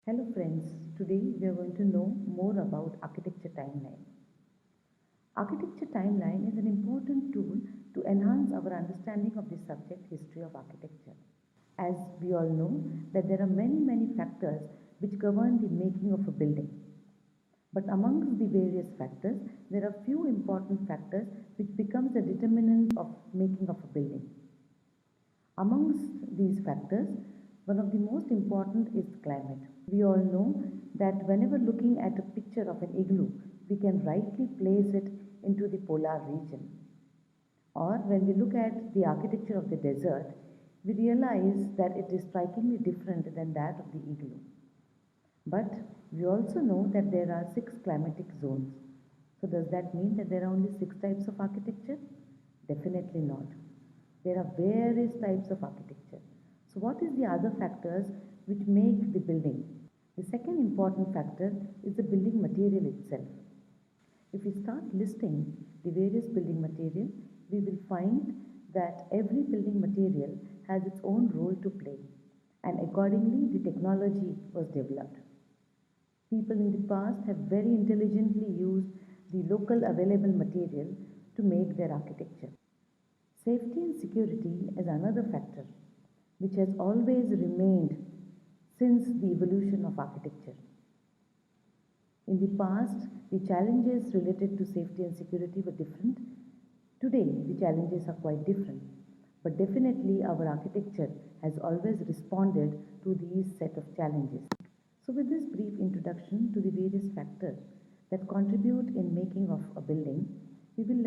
Hello friends, today we are going to know more about architecture timeline. Architecture timeline is an important tool to enhance our understanding of the subject history of architecture. As we all know that there are many factors which govern the making of a building. But amongst the various factors, there are few important factors which becomes a determinant of making of a building. Amongst these factors, one of the most important is climate. We all know that whenever looking at a picture of an igloo, we can rightly place it into the polar region. Or when we look at the architecture of the desert, we realize that it is strikingly different than that of the igloo. But we also know that there are 6 climatic zones. So does that mean that there are only 6 types of architecture? Definitely not. There are various types of architecture. So what is the other factors which make the building? The second important factor is the building material itself. If we start listing the various building material, we will find that every building material has its own role to play, and accordingly the technology was developed. People in the past have very intelligently used the local available material to make their architecture. Safety and security is another factor which has always remained since the evolution of architecture. In the past, the challenges related to safety and security were different. Today, the challenges are quite different. But definitely our architecture has always responded to these set of challenges. So with this brief introduction to the various factors that contribute in making of a building, we will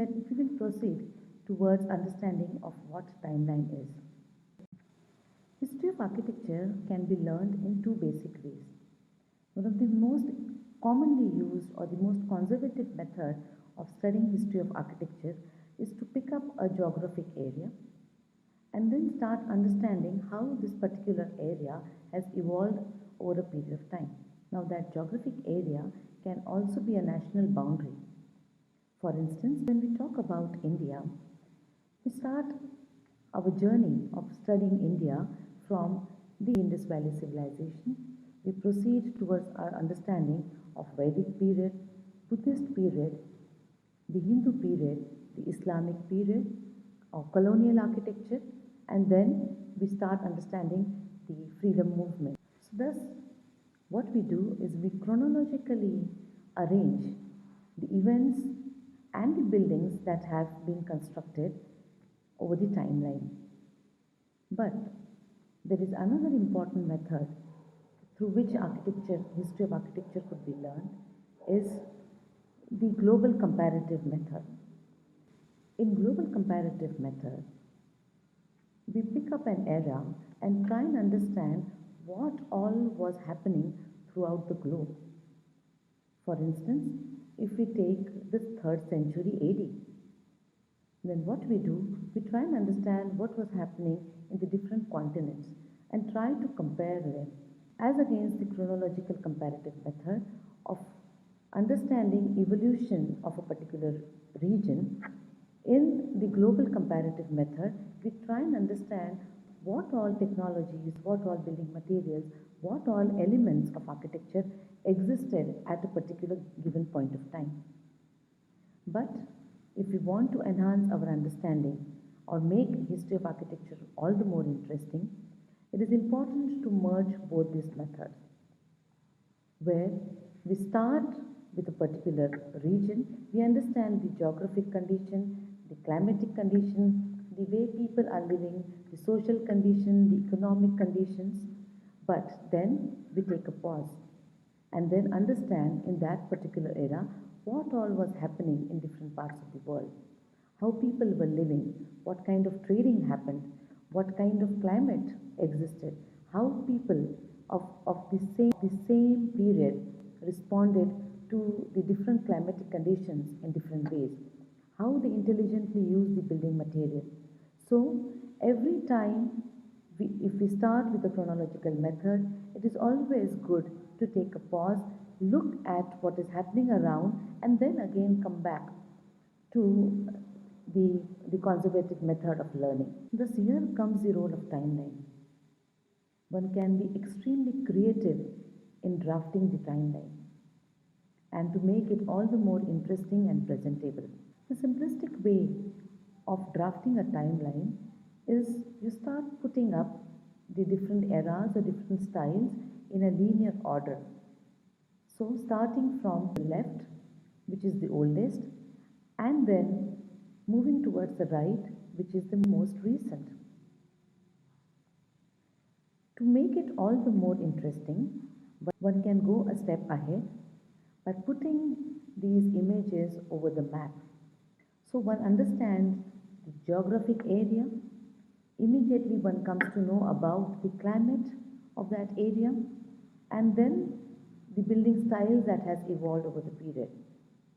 proceed towards understanding of what timeline is. History of architecture can be learned in two basic ways. One of the most commonly used or the most conservative method of studying history of architecture is to pick up a geographic area and then start understanding how this particular area has evolved over a period of time. Now that geographic area can also be a national boundary. For instance, when we talk about India, we start our journey of studying India from the Indus Valley civilization. We proceed towards our understanding of Vedic period, Buddhist period, the Hindu period, the Islamic period, or colonial architecture, and then we start understanding the freedom movement. So thus, what we do is we chronologically arrange the events and the buildings that have been constructed over the timeline. But there is another important method through which history of architecture could be learned is the global comparative method. In global comparative method, we pick up an era and try and understand what all was happening throughout the globe. For instance, if we take the 3rd century AD, then what we do, we try and understand what was happening in the different continents and try to compare them as against the chronological comparative method of understanding evolution of a particular region. In the global comparative method, we try and understand what all technologies, what all building materials, what all elements of architecture existed at a particular given point of time. But if we want to enhance our understanding or make history of architecture all the more interesting, it is important to merge both these methods, where we start with a particular region, we understand the geographic condition, the climatic condition, the way people are living, the social condition, the economic conditions, but then we take a pause and then understand in that particular era what all was happening in different parts of the world, how people were living, what kind of trading happened, what kind of climate existed, how people of the same period responded to the different climatic conditions in different ways, how they intelligently use the building material. So every time if we start with the chronological method, it is always good to take a pause, look at what is happening around, and then again come back to the conservative method of learning. Thus here comes the role of timeline. One can be extremely creative in drafting the timeline and to make it all the more interesting and presentable. The simplistic way of drafting a timeline is you start putting up the different eras or different styles in a linear order. So starting from the left, which is the oldest, and then moving towards the right, which is the most recent. To make it all the more interesting, one can go a step ahead by putting these images over the map. So one understands the geographic area, immediately one comes to know about the climate of that area, and then the building styles that has evolved over the period.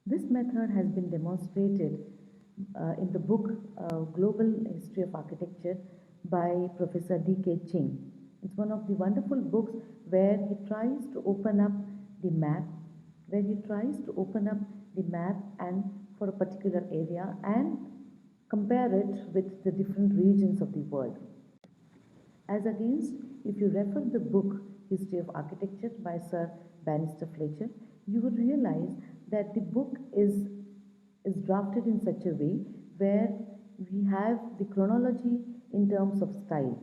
This method has been demonstrated in the book Global History of Architecture by Professor D.K. Ching. It's one of the wonderful books where he tries to open up the map, and for a particular area and compare it with the different regions of the world. As against, if you refer the book History of Architecture by Sir Bannister Fletcher, you would realize that the book is drafted in such a way where we have the chronology in terms of style.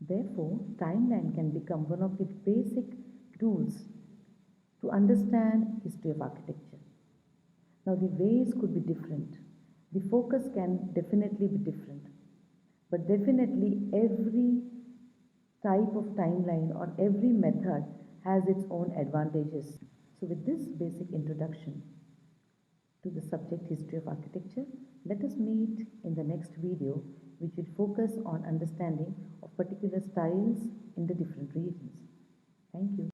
Therefore, timeline can become one of the basic tools to understand history of architecture. Now, the ways could be different. The focus can definitely be different. But definitely every type of timeline or every method has its own advantages. So with this basic introduction to the subject history of architecture, let us meet in the next video, which will focus on understanding of particular styles in the different regions. Thank you.